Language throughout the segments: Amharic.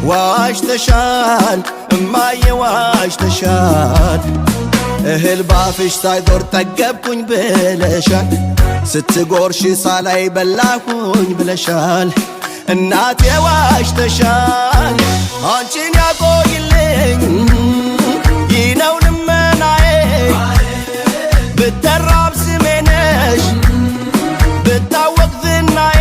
ዋሽተሻል እማዬ ዋሽተሻል እህል ባፍሽ ሳይዞር ጠገብኩኝ ብለሻል ስትጎርሽ ሳላይ በላኩኝ ብለሻል እናቴ ዋሽተሻል አንቺን ያቆይልኝ ይህ ነው ልመናዬ ብተራብ ስሜ ነሽ ብታወቅ ዝናዬ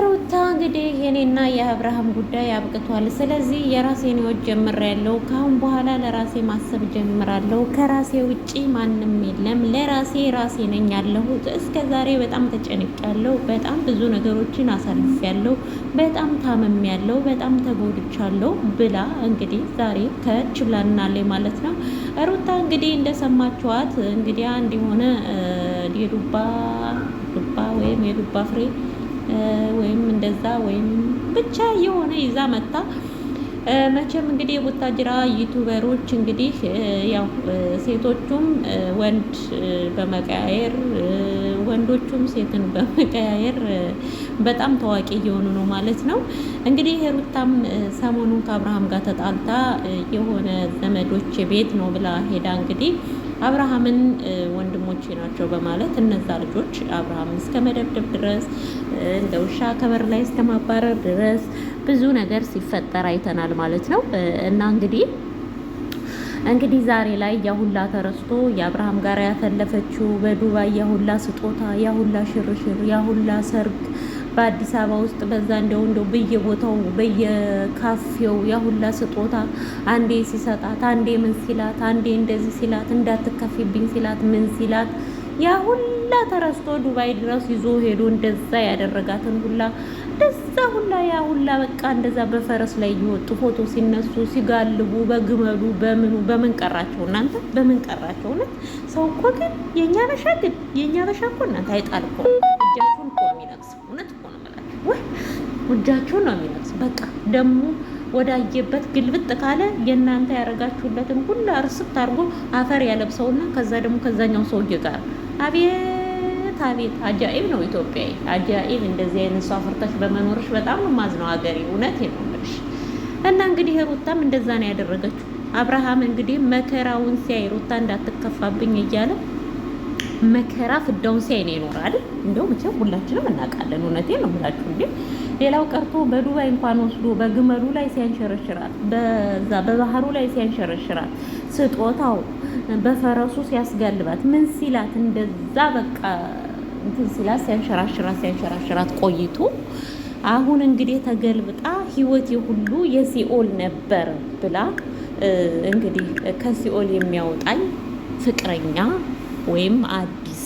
ሩታ እንግዲህ የኔና የአብርሃም ጉዳይ አብቅቷል። ስለዚህ የራሴን ህይወት ጀምሬያለሁ። ካሁን በኋላ ለራሴ ማሰብ ጀምራለሁ። ከራሴ ውጪ ማንም የለም። ራሴ ነኝ ያለሁት። እስከ ዛሬ በጣም ተጨንቄያለሁ። በጣም ብዙ ነገሮችን አሳልፌያለሁ። በጣም ታምሜያለሁ። በጣም ተጎድቻለሁ ብላ እንግዲህ ዛሬ ከች ብላናለች ማለት ነው። ሩታ እንግዲህ እንደሰማችኋት እንግዲህ አንድ የሆነ የዱባ ወይም የዱባ ፍሬ ወይም እንደዛ ወይም ብቻ የሆነ ይዛ መጣ። መቼም እንግዲህ የቡታጅራ ዩቲዩበሮች እንግዲህ ያው ሴቶቹም ወንድ በመቀያየር ወንዶቹም ሴትን በመቀያየር በጣም ታዋቂ እየሆኑ ነው ማለት ነው። እንግዲህ ሩታም ሰሞኑን ከአብርሃም ጋር ተጣልታ የሆነ ዘመዶች ቤት ነው ብላ ሄዳ እንግዲህ አብርሃምን ወንድሞቼ ናቸው በማለት እነዛ ልጆች አብርሃምን እስከ መደብደብ ድረስ እንደ ውሻ ከበር ላይ እስከ ማባረር ድረስ ብዙ ነገር ሲፈጠር አይተናል ማለት ነው። እና እንግዲህ ዛሬ ላይ ያሁላ ተረስቶ የአብርሃም ጋር ያፈለፈችው በዱባይ ያሁላ ስጦታ ያሁላ ሽርሽር ያሁላ ሰርግ በአዲስ አበባ ውስጥ በዛ እንደው በየቦታው በየካፌው ያሁላ ስጦታ አንዴ ሲሰጣት አንዴ ምን ሲላት አንዴ እንደዚህ ሲላት እንዳትከፊብኝ ሲላት ምን ሲላት ያሁላ ተረስቶ ዱባይ ድረስ ይዞ ሄዶ እንደዛ ያደረጋትን ሁላ እንደዛ ሁላ ያሁላ በቃ እንደዛ በፈረስ ላይ እየወጡ ፎቶ ሲነሱ ሲጋልቡ በግመሉ በምን ቀራቸው እናንተ በምን ቀራቸው? እውነት ሰው እኮ ግን የኛ በሻ እኮ እናንተ አይጣል እኮ እጃችሁን እኮ ነው የሚነቅሰው። እውነት እኮ ነው የምላችሁ ወይ እጃችሁን ነው የሚነቅሰው። በቃ ደግሞ ወዳየበት ግልብጥ ካለ የእናንተ ያረጋችሁለትን ሁላ እርስት አድርጎ አፈር ያለብሰውና ከዛ ደግሞ ከዛኛው ሰውዬ ጋር አቤት አጃኢብ ነው ኢትዮጵያዊ አጃኢብ። እንደዚህ አይነት ሰው አፍርተሽ በመኖርሽ በጣም ነው ማዝነው ሀገሬ። እውነቴን ነው የምልሽ። እና እንግዲህ ሩታም እንደዛ ነው ያደረገችው። አብርሃም እንግዲህ መከራውን ሲያይ ሩታ እንዳትከፋብኝ እያለ መከራ ፍዳውን ሲያይ ነው ይኖራል። እንደው መቼም ሁላችንም እናውቃለን። እውነቴን ነው የምላችሁ እንዴ ሌላው ቀርቶ በዱባይ እንኳን ወስዶ በግመሉ ላይ ሲያንሸረሽራት በዛ በባህሩ ላይ ሲያንሸረሽራት ስጦታው በፈረሱ ሲያስጋልባት ምን ሲላት እንደዛ በቃ እንትን ሲላት ሲያንሸራሽራት ቆይቶ አሁን እንግዲህ ተገልብጣ ህይወቴ ሁሉ የሲኦል ነበር ብላ እንግዲህ ከሲኦል የሚያወጣኝ ፍቅረኛ ወይም አዲስ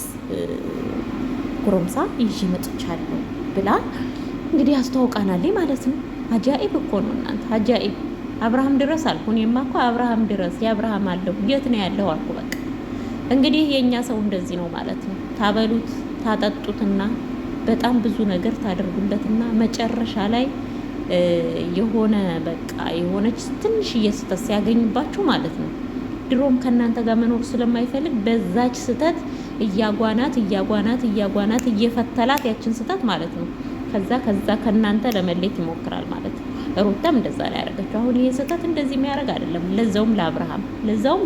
ጎረምሳ ይዤ መጥቻለሁ ብላ እንግዲህ አስተዋውቃናለች ማለት ነው። አጃኢብ እኮ ነው እናንተ አጃኢብ። አብርሃም ድረስ አልኩ እኔማ እኮ አብርሃም ድረስ የአብርሃም አለሁ የት ነው ያለው አልኩ። በቃ እንግዲህ የኛ ሰው እንደዚህ ነው ማለት ነው። ታበሉት ታጠጡትና በጣም ብዙ ነገር ታደርጉለትና መጨረሻ ላይ የሆነ በቃ የሆነች ትንሽዬ ስህተት ሲያገኝባችሁ ማለት ነው ድሮም ከእናንተ ጋር መኖር ስለማይፈልግ በዛች ስህተት እያጓናት እየፈተላት ያችን ስህተት ማለት ነው ከዛ ከእናንተ ለመለየት ይሞክራል ማለት ነው። ሩታም እንደዛ ላይ ያደረገችው አሁን ይሄ ስህተት እንደዚህ የሚያደርግ አይደለም። ለዛውም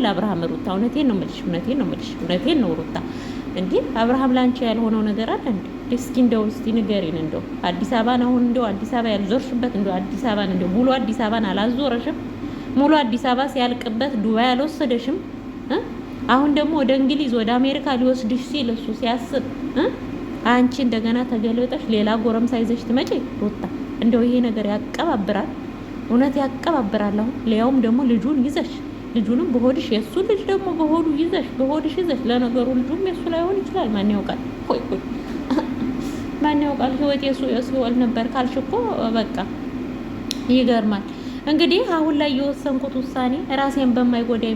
ለአብርሃም ሩታ እውነቴን ነው ሩታ እንዴ አብርሃም ላንቺ ያልሆነው ነገር አለ እንዴ? እስኪ ንገሪን። እንደው አዲስ አበባን አሁን እንደው አዲስ አበባ ያልዞርሽበት እንደው አዲስ አበባን እንደው ሙሉ አዲስ አበባን አላዞረሽም? ሙሉ አዲስ አበባ ሲያልቅበት ዱባይ አልወሰደሽም? አሁን ደግሞ ወደ እንግሊዝ ወደ አሜሪካ ሊወስድሽ ሲል እሱ ሲያስብ አንቺ እንደገና ተገልብጠሽ ሌላ ጎረምሳ ይዘሽ ትመጪ ሩታ። እንደው ይሄ ነገር ያቀባብራል፣ እውነት ያቀባብራል። አሁን ሊያውም ደግሞ ልጁንም በሆድሽ የሱ ልጅ ደግሞ በሆድሽ ይዘሽ ለነገሩ ልጁም የሱ ላይሆን ይችላል። ማን ያውቃል? ማን ያውቃል? ህይወት የሱ ሲወል ነበር ካልሽ እኮ በቃ ይገርማል። እንግዲህ አሁን ላይ የወሰንኩት ውሳኔ ራሴን በማይጎዳይ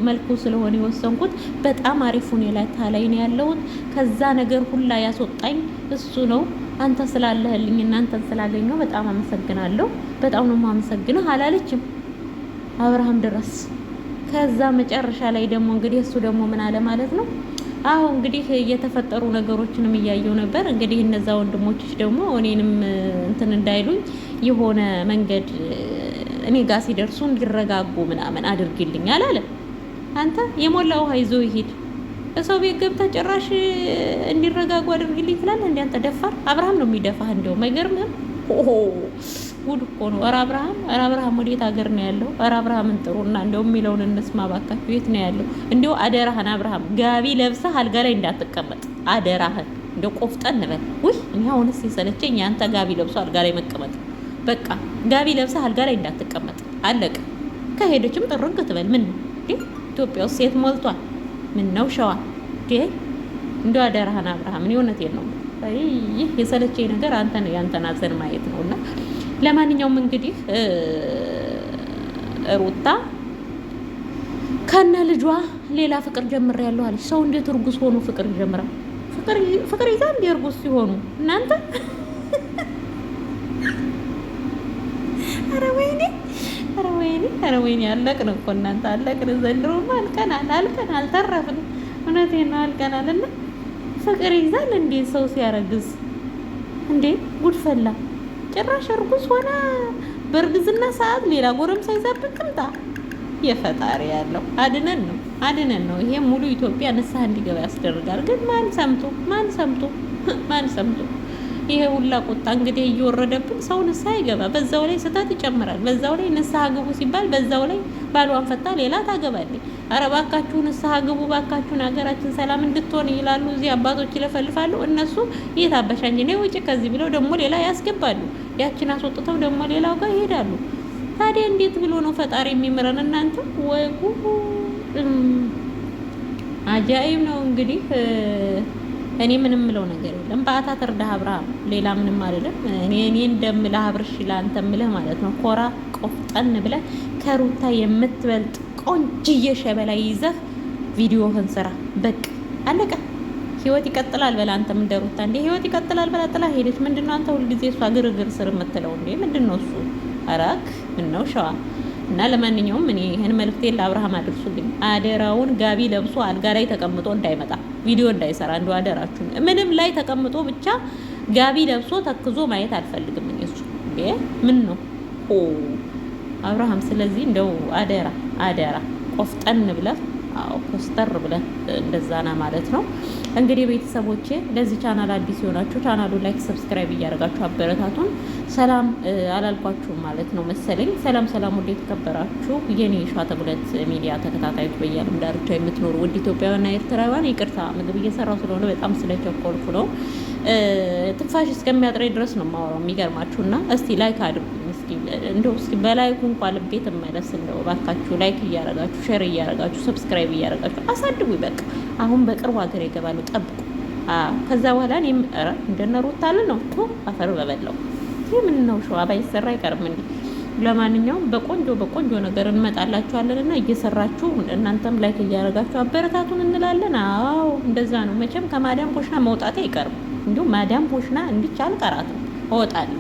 መልኩ ስለሆነ የወሰንኩት በጣም አሪፍ ሁኔታ ላይ ነው ያለሁት። ከዛ ነገር ሁላ ያስወጣኝ እሱ ነው። አንተ ስላለህልኝ እናንተን ስላገኘው በጣም አመሰግናለሁ። በጣም ነው የማመሰግነው አላለችም አብርሃም ድረስ። ከዛ መጨረሻ ላይ ደግሞ እንግዲህ እሱ ደግሞ ምን አለ ማለት ነው። አሁን እንግዲህ የተፈጠሩ ነገሮችንም እያየው ነበር። እንግዲህ እነዛ ወንድሞችሽ ደግሞ እኔንም እንትን እንዳይሉኝ የሆነ መንገድ እኔ ጋር ሲደርሱ እንዲረጋጉ ምናምን አድርግልኝ አላለ። አንተ የሞላ ውሃ ይዞ ይሄድ ሰው ቤት ገብተህ ጭራሽ እንዲረጋጉ አድርግልኝ ትላለህ። እንደ አንተ ደፋር አብርሃም ነው የሚደፋህ። እንደውም አይገርምህም? ጉድ እኮ ነው። ኧረ አብርሃም ወዴት ሀገር ነው ያለው? ኧረ አብርሃምን ጥሩና እንደው የሚለውን እንስማ ባካችሁ። የት ነው ያለው? እንደው አደራህን አብርሃም ጋቢ ለብሰህ አልጋ ላይ እንዳትቀመጥ አደራህን። እንደው ቆፍጠን በል። ውይ እኔ አሁንስ የሰለቸኝ ያንተ ጋቢ ለብሶ አልጋ ላይ መቀመጥ። በቃ ጋቢ ለብሰህ አልጋ ላይ እንዳትቀመጥ አለቀ። ከሄደችም ጥርግ ትበል። ምን ነው ኢትዮጵያ ውስጥ ሴት ሞልቷል። ምን ነው ሸዋ እንደው አደራህን አብርሃም። እኔ እውነቴን ነው። ይህ የሰለቸኝ ነገር አንተ ነው ያንተን አዘን ማየት ነውና ለማንኛውም እንግዲህ ሩታ ከነ ልጇ ሌላ ፍቅር ጀምሬያለሁ አለች። ሰው እንዴት እርጉዝ ሆኖ ፍቅር ይጀምራል? ፍቅር ይዛ እንደ እርጉዝ ሲሆኑ እናንተ ኧረ ወይኔ አለቅን እኮ እናንተ አለቅን። ዘንድሮማ አልቀናል ተረፍን። እውነቴን ነው አልቀናል። እና ፍቅር ይዛል እንዴ ሰው ሲያረግዝ እንዴ ጉድፈላ ጭራሽ እርጉዝ ሆና በእርግዝና ሰዓት ሌላ ጎረምሳ ይዛብን ትምጣ። የፈጣሪ ያለው አድነን ነው። ይሄ ሙሉ ኢትዮጵያ ንስሐ እንዲገባ ያስደርጋል። ግን ማን ሰምቶ ይሄ ሁላ ቁጣ እንግዲህ እየወረደብን ሰው ንስሐ ይገባ። በዛው ላይ ስህተት ይጨምራል። በዛው ላይ ንስሐ ግቡ ሲባል በዛው ላይ ባሏን ፈታ ሌላ ታገባለች። ኧረ ባካችሁ ንስሐ ግቡ ባካችሁን፣ ሀገራችን ሰላም እንድትሆን ይላሉ። እዚህ አባቶች ይለፈልፋሉ። እነሱ የት አባሻኝ ነው ውጭ ከዚህ ብለው ደግሞ ሌላ ያስገባሉ። ያችን አስወጥተው ደግሞ ሌላው ጋር ይሄዳሉ። ታዲያ እንዴት ብሎ ነው ፈጣሪ የሚምረን? እናንተ ወይ አጃኢብ ነው እንግዲህ። እኔ ምንም ምለው ነገር የለም። በአታ ተርዳህ አብርሃም፣ ሌላ ምንም አይደለም። እኔ እንደምልህ አብርሽ ለአንተ ምልህ ማለት ነው። ኮራ ቆፍጠን ብለህ ከሩታ የምትበልጥ ቆንጅዬ ሸበላ ይዘህ ቪዲዮህን ስራ። በቃ አለቀ። ህይወት ይቀጥላል በላ። አንተም እንደ ሩታ እንዴ ህይወት ይቀጥላል በላ ጥላ ሄደች። ምንድነው አንተ ሁልጊዜ እሷ ግርግር ስር የምትለው እንዴ? ምንድነው እሱ? አራክ ምነው ሸዋ። እና ለማንኛውም እኔ ይሄን መልእክቴን ለአብርሃም አድርሱልኝ። አደራውን ጋቢ ለብሶ አልጋ ላይ ተቀምጦ እንዳይመጣ፣ ቪዲዮ እንዳይሰራ እንደው አደራችሁ። ምንም ላይ ተቀምጦ ብቻ ጋቢ ለብሶ ተክዞ ማየት አልፈልግም እኔ እሱ። እንዴ ምን ነው አብርሃም። ስለዚህ እንደው አደራ ቆፍጠን ብለህ ኮስተር ብለህ እንደዛና ማለት ነው። እንግዲህ ቤተሰቦቼ ለዚህ ቻናል አዲስ የሆናችሁ ቻናሉ ላይክ፣ ሰብስክራይብ እያደረጋችሁ አበረታቱን። ሰላም አላልኳችሁም ማለት ነው መሰለኝ። ሰላም ውድ የተከበራችሁ የኔ ሸዋ ተጉለት ሚዲያ ተከታታዮች በየዓለም ዳርቻ የምትኖሩ ውድ ኢትዮጵያውያንና ኤርትራውያን፣ ይቅርታ ምግብ እየሰራው ስለሆነ በጣም ስለቸኮልኩ ነው። ትንፋሽ እስከሚያጥረኝ ድረስ ነው የማወራው የሚገርማችሁና፣ እስቲ ላይክ አድርጉ። እንደው እስኪ በላይኩ እንኳን ልቤ ተመለስ። እንደው ባካችሁ ላይክ እያረጋችሁ ሼር እያረጋችሁ ሰብስክራይብ እያረጋችሁ አሳድጉ። በቃ አሁን በቅርቡ ሀገር ይገባሉ፣ ጠብቁ። ከዛ በኋላ እኔም እንደነ ሩታ ነው አፈር በበላው። ይሄ ምን ነው ሸዋ ባይሰራ አይቀርም እንዴ? ለማንኛውም በቆንጆ ነገር እንመጣላችኋለን እና እየሰራችሁ እናንተም ላይክ እያረጋችሁ አበረታቱን እንላለን። አዎ እንደዛ ነው። መቼም ከማዳም ፖሽና መውጣቴ አይቀርም። እንዲሁ ማዳም ፖሽና እንዲቻል ቀራትም እወጣለሁ።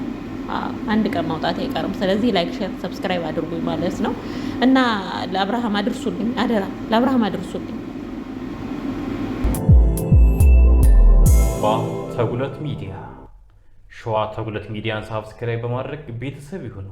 አንድ ቀን ማውጣት አይቀርም። ስለዚህ ላይክ፣ ሼር፣ ሰብስክራይብ አድርጉኝ ማለት ነው እና ለአብርሃም አድርሱልኝ፣ አደራ ለአብርሃም አድርሱልኝ። ተጉለት ሚዲያ ሸዋ ተጉለት ሚዲያን ሰብስክራይብ በማድረግ ቤተሰብ ይሁኑ።